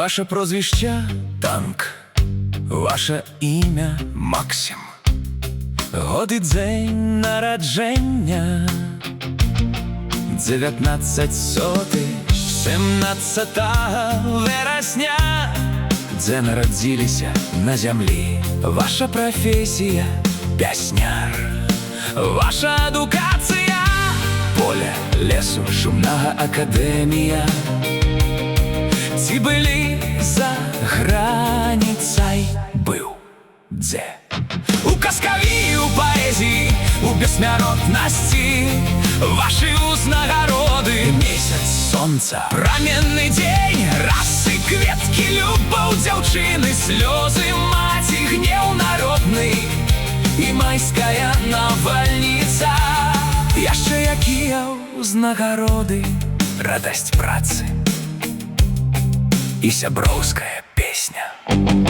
Ваше прозвище Танк, ваше ім'я Максим, год і день народження 1917 вересня, де народилися на землі. Ваша професія песняр, ваша адукація поле лесу, шумная академія. Ці былі за границей быў дзе у казкаві, у паэзіі, у бессмяротнасці. Вашы ўзнагароды месяц сонца, праменны дзень, расы, кветкі, любоў дзяўчыны, слёзы маці, гнеў народны і майская навальніца. Яшчэ якія ўзнагароды, радасць працы і сяброўская песня.